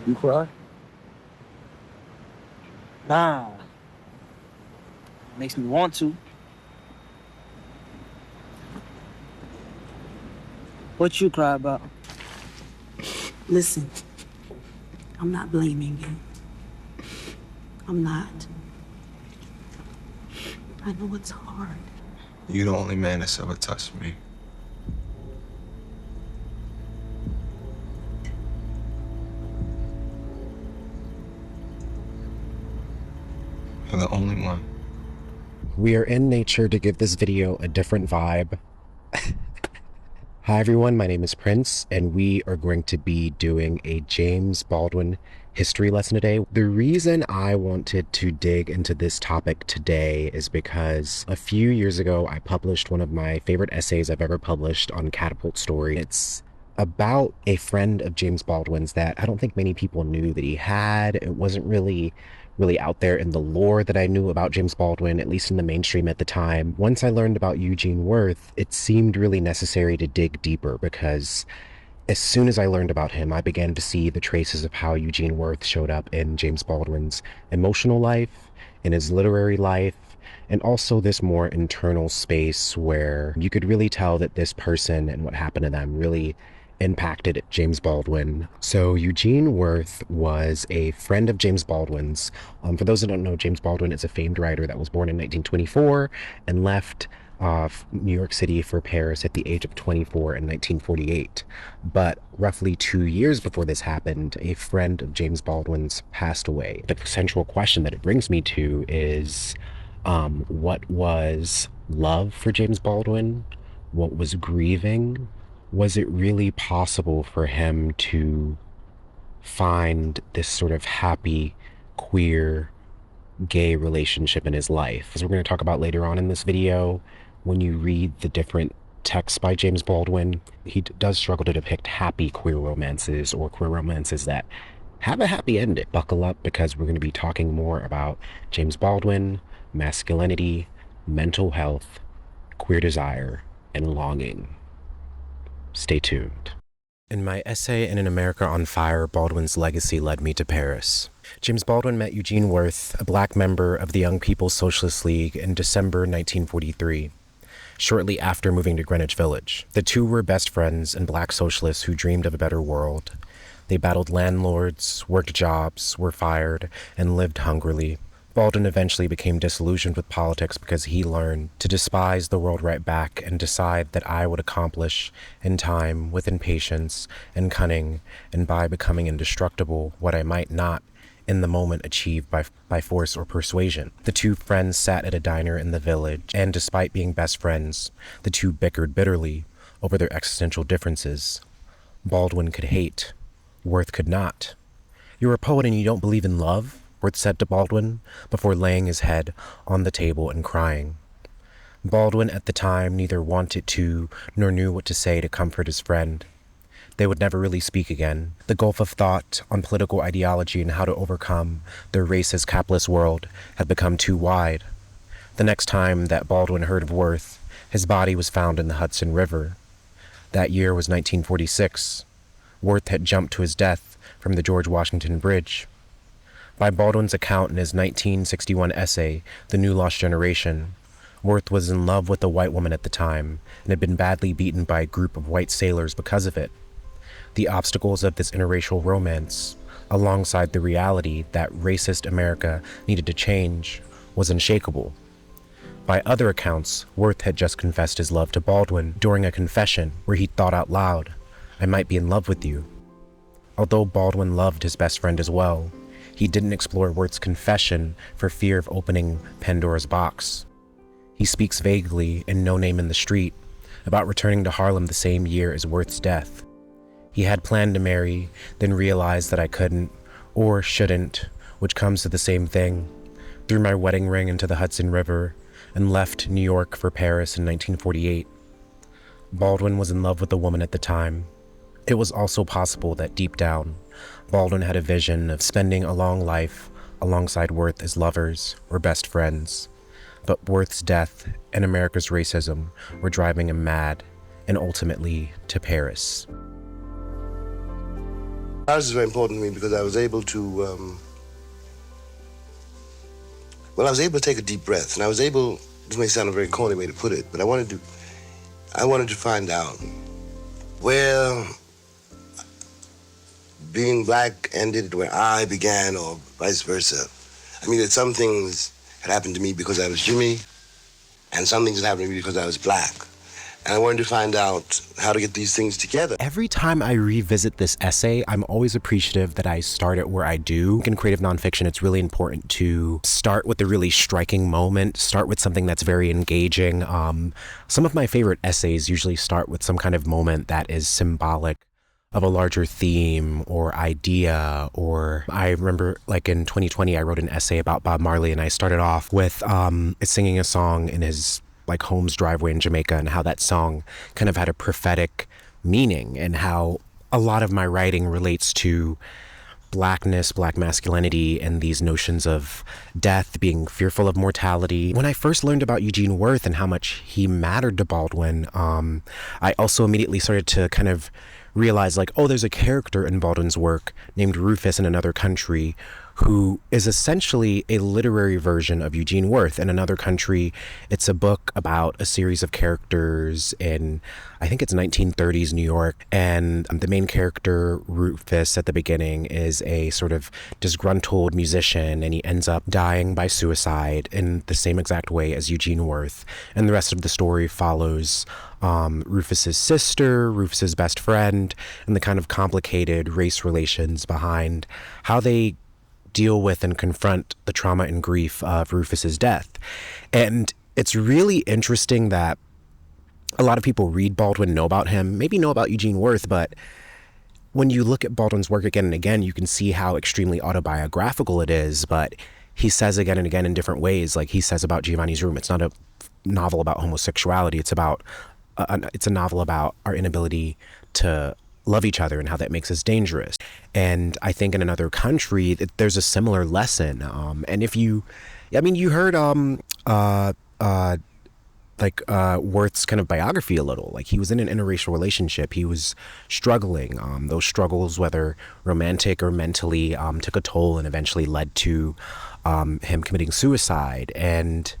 You cry? Nah, makes me want to. What you cry about? Listen, I'm not blaming you. I'm not. I know it's hard. You're the only man that's ever touched me. You're the only one. We are in nature to give this video a different vibe. Hi everyone, my name is Prince, and we are going to be doing a James Baldwin history lesson today. The reason I wanted to dig into this topic today is because a few years ago, I published one of my favorite essays I've ever published on Catapult Story. It's about a friend of James Baldwin's that I don't think many people knew that he had. It wasn't really out there in the lore that I knew about James Baldwin, at least in the mainstream at the time. Once I learned about Eugene Worth, it seemed really necessary to dig deeper because as soon as I learned about him, I began to see the traces of how Eugene Worth showed up in James Baldwin's emotional life, in his literary life, and also this more internal space where you could really tell that this person and what happened to them really impacted James Baldwin. So Eugene Worth was a friend of James Baldwin's. For those that don't know, James Baldwin is a famed writer that was born in 1924 and left New York City for Paris at the age of 24 in 1948. But roughly 2 years before this happened, a friend of James Baldwin's passed away. The central question that it brings me to is, what was love for James Baldwin? What was grieving? Was it really possible for him to find this sort of happy, queer, gay relationship in his life? As we're going to talk about later on in this video, when you read the different texts by James Baldwin, he does struggle to depict happy queer romances or queer romances that have a happy ending. Buckle up because we're going to be talking more about James Baldwin, masculinity, mental health, queer desire, and longing. Stay tuned. In my essay in An America on Fire, Baldwin's Legacy Led Me to Paris, James Baldwin met Eugene Worth, a black member of the Young People's Socialist League, in December 1943, shortly after moving to Greenwich Village. The two were best friends and black socialists who dreamed of a better world. They battled landlords, worked jobs, were fired, and lived hungrily. Baldwin eventually became disillusioned with politics because he learned to despise the world right back and decide that I would accomplish, in time, with patience and cunning, and by becoming indestructible, what I might not, in the moment, achieve by force or persuasion. The two friends sat at a diner in the village, and despite being best friends, the two bickered bitterly over their existential differences. Baldwin could hate. Worth could not. "You're a poet and you don't believe in love?" Worth said to Baldwin, before laying his head on the table and crying. Baldwin at the time neither wanted to nor knew what to say to comfort his friend. They would never really speak again. The gulf of thought on political ideology and how to overcome their racist capitalist world had become too wide. The next time that Baldwin heard of Worth, his body was found in the Hudson River. That year was 1946. Worth had jumped to his death from the George Washington Bridge. By Baldwin's account in his 1961 essay, The New Lost Generation, Worth was in love with a white woman at the time and had been badly beaten by a group of white sailors because of it. The obstacles of this interracial romance, alongside the reality that racist America needed to change, was unshakable. By other accounts, Worth had just confessed his love to Baldwin during a confession where he thought out loud, "I might be in love with you." Although Baldwin loved his best friend as well, he didn't explore Worth's confession for fear of opening Pandora's box. He speaks vaguely in No Name in the Street about returning to Harlem the same year as Worth's death. He had planned to marry, then realized that I couldn't, or shouldn't, which comes to the same thing, threw my wedding ring into the Hudson River, and left New York for Paris in 1948. Baldwin was in love with a woman at the time. It was also possible that deep down, Baldwin had a vision of spending a long life alongside Worth as lovers or best friends. But Worth's death and America's racism were driving him mad, and ultimately to Paris. Ours is very important to me because I was able to, I was able to take a deep breath, and I was able, this may sound a very corny way to put it, but I wanted to find out where being black ended, where I began, or vice versa. I mean, that some things had happened to me because I was Jimmy, and some things had happened to me because I was black. And I wanted to find out how to get these things together. Every time I revisit this essay, I'm always appreciative that I start it where I do. In creative nonfiction, it's really important to start with a really striking moment, start with something that's very engaging. Some of my favorite essays usually start with some kind of moment that is symbolic of a larger theme or idea. Or I remember, like in 2020, I wrote an essay about Bob Marley, and I started off with singing a song in his home's driveway in Jamaica, and how that song kind of had a prophetic meaning, and how a lot of my writing relates to blackness, black masculinity, and these notions of death, being fearful of mortality. When I first learned about Eugene Worth and how much he mattered to Baldwin, I also immediately started to kind of realize, like, oh, there's a character in Baldwin's work named Rufus in Another Country, who is essentially a literary version of Eugene Worth. In Another Country, it's a book about a series of characters in, I think it's 1930s New York, and the main character, Rufus, at the beginning is a sort of disgruntled musician, and he ends up dying by suicide in the same exact way as Eugene Worth. And the rest of the story follows Rufus's sister, Rufus's best friend, and the kind of complicated race relations behind how they deal with and confront the trauma and grief of Rufus's death. And it's really interesting that a lot of people read Baldwin, know about him, maybe know about Eugene Worth, but when you look at Baldwin's work again and again, you can see how extremely autobiographical it is. But he says again and again in different ways, like he says about Giovanni's Room, it's not a novel about homosexuality, it's a novel about our inability to love each other and how that makes us dangerous. And I think in Another Country, there's a similar lesson. And if you heard Worth's kind of biography a little. Like, he was in an interracial relationship. He was struggling. Those struggles, whether romantic or mentally, took a toll and eventually led to him committing suicide. And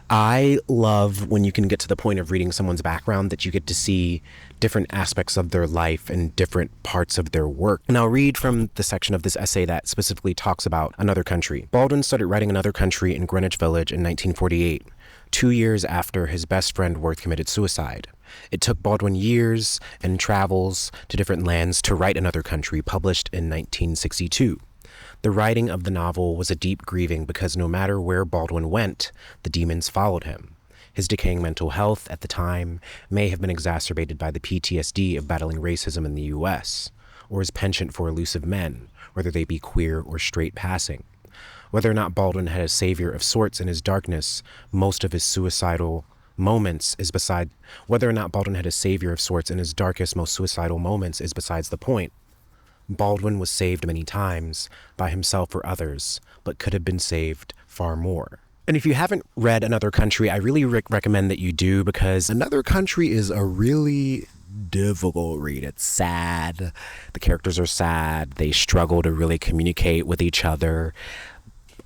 I love when you can get to the point of reading someone's background that you get to see different aspects of their life and different parts of their work. And I'll read from the section of this essay that specifically talks about Another Country. Baldwin started writing Another Country in Greenwich Village in 1948, 2 years after his best friend Worth committed suicide. It took Baldwin years and travels to different lands to write Another Country, published in 1962. The writing of the novel was a deep grieving because no matter where Baldwin went, the demons followed him. His decaying mental health at the time may have been exacerbated by the PTSD of battling racism in the U.S., or his penchant for elusive men, whether they be queer or straight passing. Whether or not Baldwin had a savior of sorts in his darkness, most of his suicidal moments is beside whether or not Baldwin had a savior of sorts in his darkest, most suicidal moments is besides the point. Baldwin was saved many times by himself or others, but could have been saved far more. And if you haven't read Another Country, I really recommend that you do, because Another Country is a really difficult read. It's sad. The characters are sad. They struggle to really communicate with each other.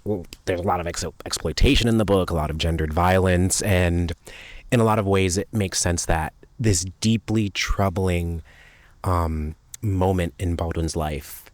Well, there's a lot of exploitation in the book, a lot of gendered violence, and in a lot of ways it makes sense that this deeply troubling moment in Baldwin's life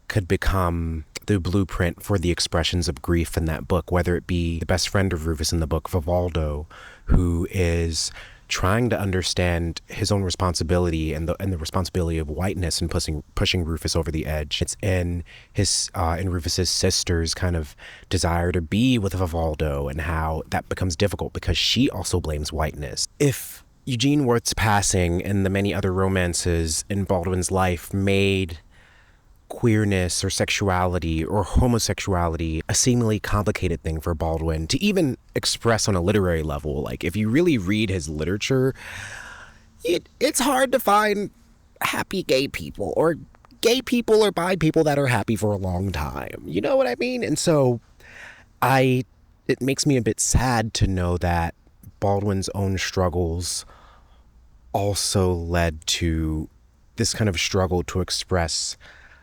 could become the blueprint for the expressions of grief in that book, whether it be the best friend of Rufus in the book, Vivaldo, who is trying to understand his own responsibility and the responsibility of whiteness and pushing Rufus over the edge. It's in Rufus's sister's kind of desire to be with Vivaldo, and how that becomes difficult because she also blames whiteness. If Eugene Worth's passing and the many other romances in Baldwin's life made queerness or sexuality or homosexuality a seemingly complicated thing for Baldwin to even express on a literary level. Like, if you really read his literature, it's hard to find happy gay people or bi people that are happy for a long time. You know what I mean? And so it makes me a bit sad to know that Baldwin's own struggles also led to this kind of struggle to express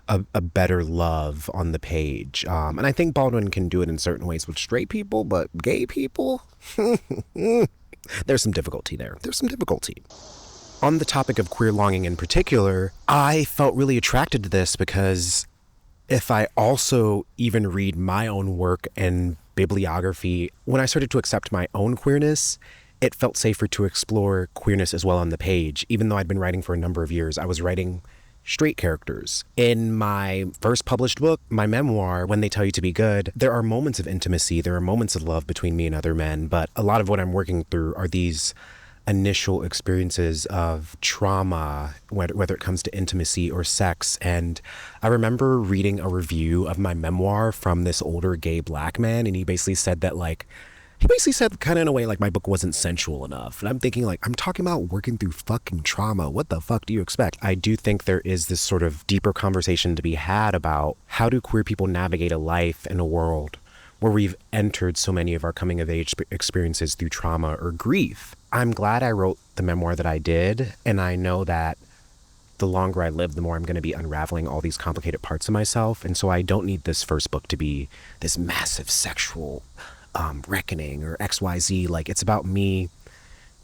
a better love on the page. And I think Baldwin can do it in certain ways with straight people, but gay people, there's some difficulty there. There's some difficulty. On the topic of queer longing in particular, I felt really attracted to this because if I also even read my own work and bibliography, when I started to accept my own queerness, it felt safer to explore queerness as well on the page. Even though I'd been writing for a number of years, I was writing straight characters. In my first published book, my memoir, When They Tell You to Be Good, there are moments of intimacy, there are moments of love between me and other men, but a lot of what I'm working through are these initial experiences of trauma, whether it comes to intimacy or sex. And I remember reading a review of my memoir from this older gay black man, and he basically said kind of in a way like my book wasn't sensual enough. And I'm thinking, like, I'm talking about working through fucking trauma. What the fuck do you expect? I do think there is this sort of deeper conversation to be had about how do queer people navigate a life in a world where we've entered so many of our coming of age experiences through trauma or grief. I'm glad I wrote the memoir that I did, and I know that the longer I live, the more I'm going to be unraveling all these complicated parts of myself. And so I don't need this first book to be this massive sexual reckoning or XYZ. Like, it's about me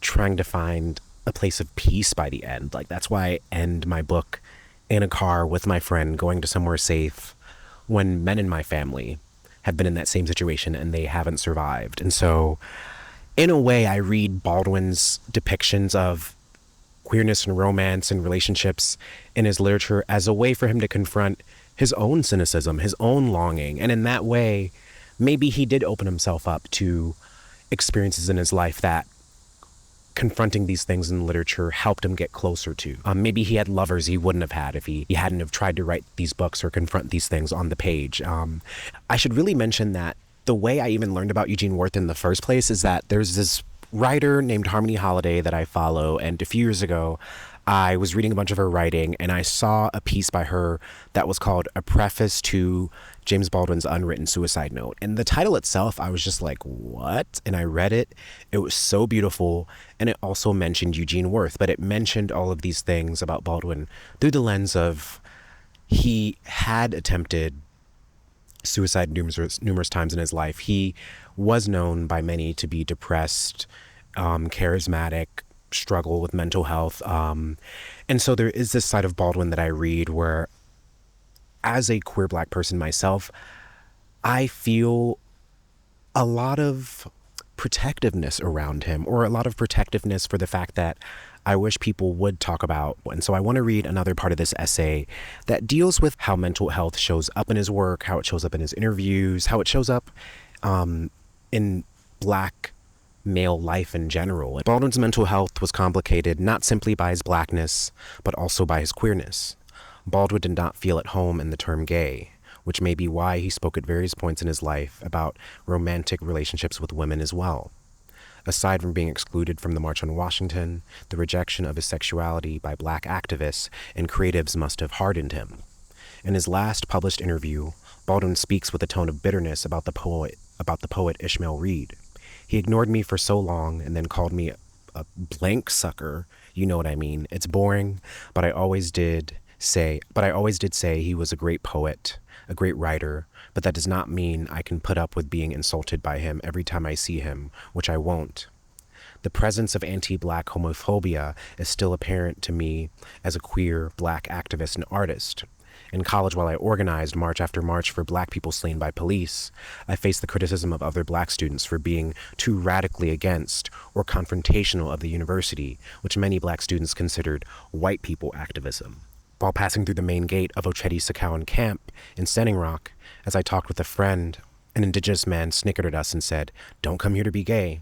trying to find a place of peace by the end. Like, that's why I end my book in a car with my friend going to somewhere safe when men in my family have been in that same situation and they haven't survived. And so in a way, I read Baldwin's depictions of queerness and romance and relationships in his literature as a way for him to confront his own cynicism, his own longing. And in that way, maybe he did open himself up to experiences in his life that confronting these things in literature helped him get closer to. Maybe he had lovers he wouldn't have had if he hadn't have tried to write these books or confront these things on the page. I should really mention that the way I even learned about Eugene Worth in the first place is that there's this writer named Harmony Holiday that I follow, and a few years ago I was reading a bunch of her writing and I saw a piece by her that was called A Preface to James Baldwin's Unwritten Suicide Note. And the title itself, I was just like, what? And I read it. It was so beautiful. And it also mentioned Eugene Worth, but it mentioned all of these things about Baldwin through the lens of he had attempted suicide numerous times in his life. He was known by many to be depressed, charismatic, struggle with mental health. And so there is this side of Baldwin that I read where, as a queer black person myself, I feel a lot of protectiveness around him, or a lot of protectiveness for the fact that I wish people would talk about. And so I want to read another part of this essay that deals with how mental health shows up in his work, how it shows up in his interviews, how it shows up in black male life in general. Baldwin's mental health was complicated not simply by his blackness, but also by his queerness. Baldwin did not feel at home in the term gay, which may be why he spoke at various points in his life about romantic relationships with women as well. Aside from being excluded from the March on Washington, the rejection of his sexuality by black activists and creatives must have hardened him. In his last published interview, Baldwin speaks with a tone of bitterness about the poet Ishmael Reed. He ignored me for so long and then called me a blank sucker. You know what I mean. It's boring, but I always did say he was a great poet, a great writer, but that does not mean I can put up with being insulted by him every time I see him, which I won't. The presence of anti-black homophobia is still apparent to me as a queer black activist and artist. In college, while I organized march after march for black people slain by police, I faced the criticism of other black students for being too radically against or confrontational of the university, which many black students considered white people activism. While passing through the main gate of Ochedi-Sakowin Camp in Standing Rock, as I talked with a friend, an indigenous man snickered at us and said, "Don't come here to be gay."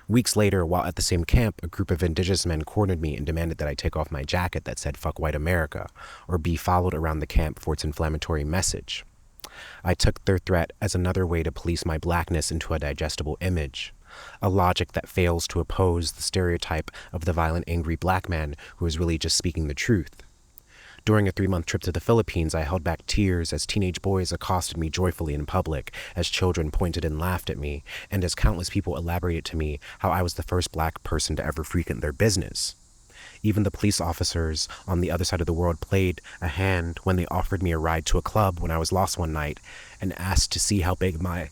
Weeks later, while at the same camp, a group of indigenous men cornered me and demanded that I take off my jacket that said "Fuck White America," or be followed around the camp for its inflammatory message. I took their threat as another way to police my blackness into a digestible image, a logic that fails to oppose the stereotype of the violent, angry black man who is really just speaking the truth. During a 3-month trip to the Philippines, I held back tears as teenage boys accosted me joyfully in public, as children pointed and laughed at me, and as countless people elaborated to me how I was the first black person to ever frequent their business. Even the police officers on the other side of the world played a hand when they offered me a ride to a club when I was lost one night and asked to see how big my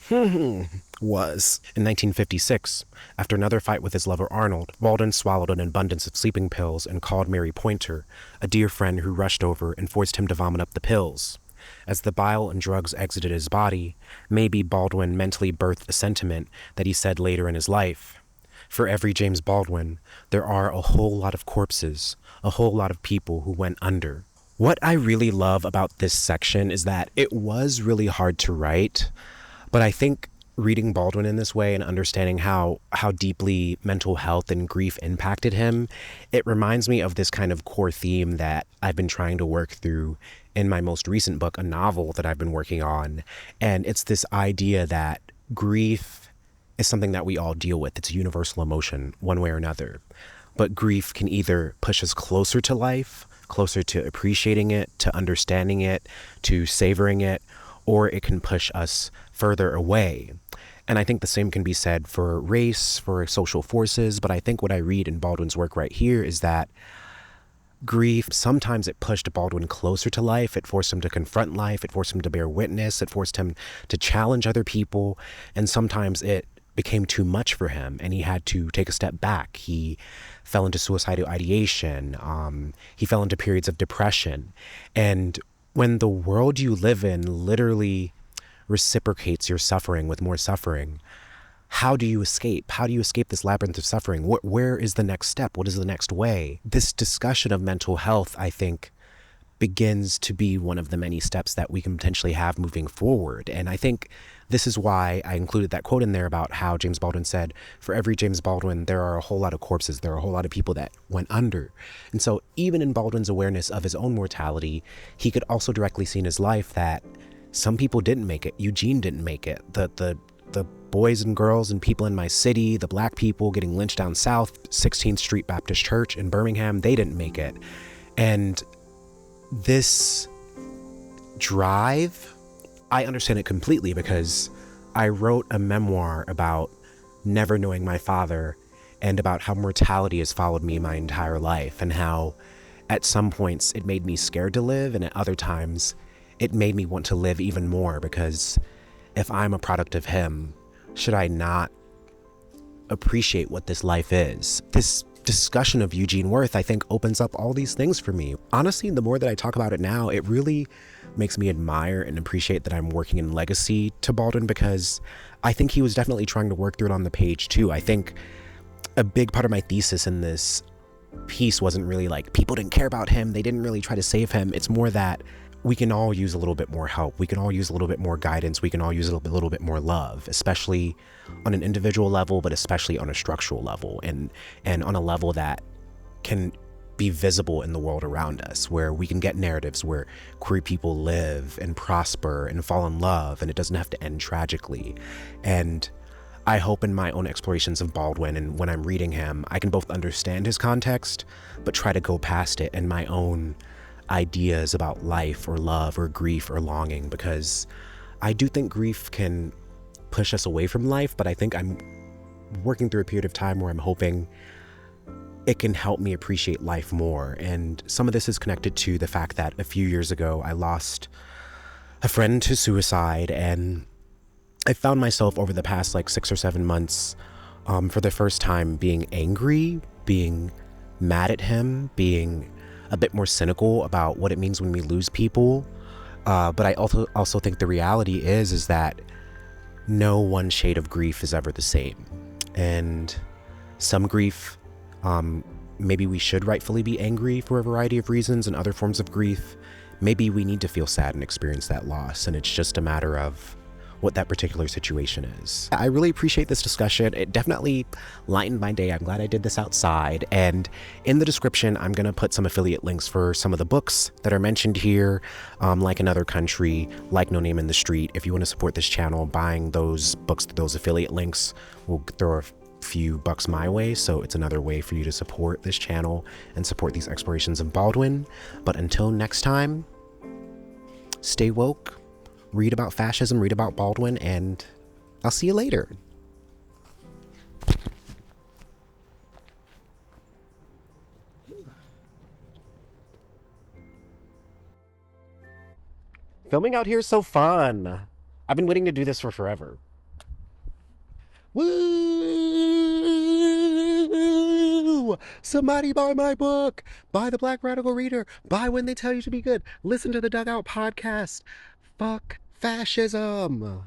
was. In 1956, after another fight with his lover Arnold, Baldwin swallowed an abundance of sleeping pills and called Mary Pointer, a dear friend who rushed over and forced him to vomit up the pills. As the bile and drugs exited his body, maybe Baldwin mentally birthed a sentiment that he said later in his life. For every James Baldwin, there are a whole lot of corpses, a whole lot of people who went under. What I really love about this section is that it was really hard to write, but I think reading Baldwin in this way and understanding how deeply mental health and grief impacted him, it reminds me of this kind of core theme that I've been trying to work through in my most recent book, a novel that I've been working on. And it's this idea that grief is something that we all deal with. It's a universal emotion, one way or another. But grief can either push us closer to life, closer to appreciating it, to understanding it, to savoring it, or it can push us further away. And I think the same can be said for race, for social forces, but I think what I read in Baldwin's work right here is that grief, sometimes it pushed Baldwin closer to life, it forced him to confront life, it forced him to bear witness, it forced him to challenge other people, and sometimes it became too much for him and he had to take a step back. He fell into suicidal ideation, he fell into periods of depression, and when the world you live in literally reciprocates your suffering with more suffering, how do you escape? How do you escape this labyrinth of suffering? Where is the next step? What is the next way? This discussion of mental health, I think, begins to be one of the many steps that we can potentially have moving forward. And I think this is why I included that quote in there about how James Baldwin said, for every James Baldwin, there are a whole lot of corpses. There are a whole lot of people that went under. And so even in Baldwin's awareness of his own mortality, he could also directly see in his life that some people didn't make it. Eugene didn't make it. The boys and girls and people in my city, the black people getting lynched down south, 16th Street Baptist Church in Birmingham, they didn't make it. And this drive, I understand it completely because I wrote a memoir about never knowing my father and about how mortality has followed me my entire life and how at some points it made me scared to live and at other times it made me want to live even more, because if I'm a product of him, should I not appreciate what this life is? This discussion of Eugene Worth, I think, opens up all these things for me. Honestly, the more that I talk about it now, it really makes me admire and appreciate that I'm working in legacy to Baldwin, because I think he was definitely trying to work through it on the page too. I think a big part of my thesis in this piece wasn't really like people didn't care about him, they didn't really try to save him. It's more that we can all use a little bit more help. We can all use a little bit more guidance. We can all use a little bit more love, especially on an individual level, but especially on a structural level and on a level that can be visible in the world around us, where we can get narratives where queer people live and prosper and fall in love, and it doesn't have to end tragically. And I hope in my own explorations of Baldwin and when I'm reading him, I can both understand his context, but try to go past it in my own ideas about life or love or grief or longing, because I do think grief can push us away from life, but I think I'm working through a period of time where I'm hoping it can help me appreciate life more. And some of this is connected to the fact that a few years ago I lost a friend to suicide, and I found myself over the past 6 or 7 months for the first time being angry, being mad at him, being a bit more cynical about what it means when we lose people. But I also think the reality is that no one shade of grief is ever the same. And some grief, maybe we should rightfully be angry for a variety of reasons, and other forms of grief, maybe we need to feel sad and experience that loss. And it's just a matter of what that particular situation is. I really appreciate this discussion. It definitely lightened my day. I'm glad I did this outside. And in the description, I'm gonna put some affiliate links for some of the books that are mentioned here, like Another Country, like No Name in the Street. If you wanna support this channel, buying those books, those affiliate links will throw a few bucks my way. So it's another way for you to support this channel and support these explorations of Baldwin. But until next time, stay woke, read about fascism, read about Baldwin, and I'll see you later. Filming out here is so fun. I've been waiting to do this for forever. Woo! Somebody buy my book. Buy The Black Radical Reader. Buy When They Tell You to Be Good. Listen to the Dugout podcast. Fuck fascism.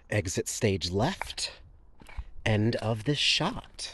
Exit stage left. End of this shot.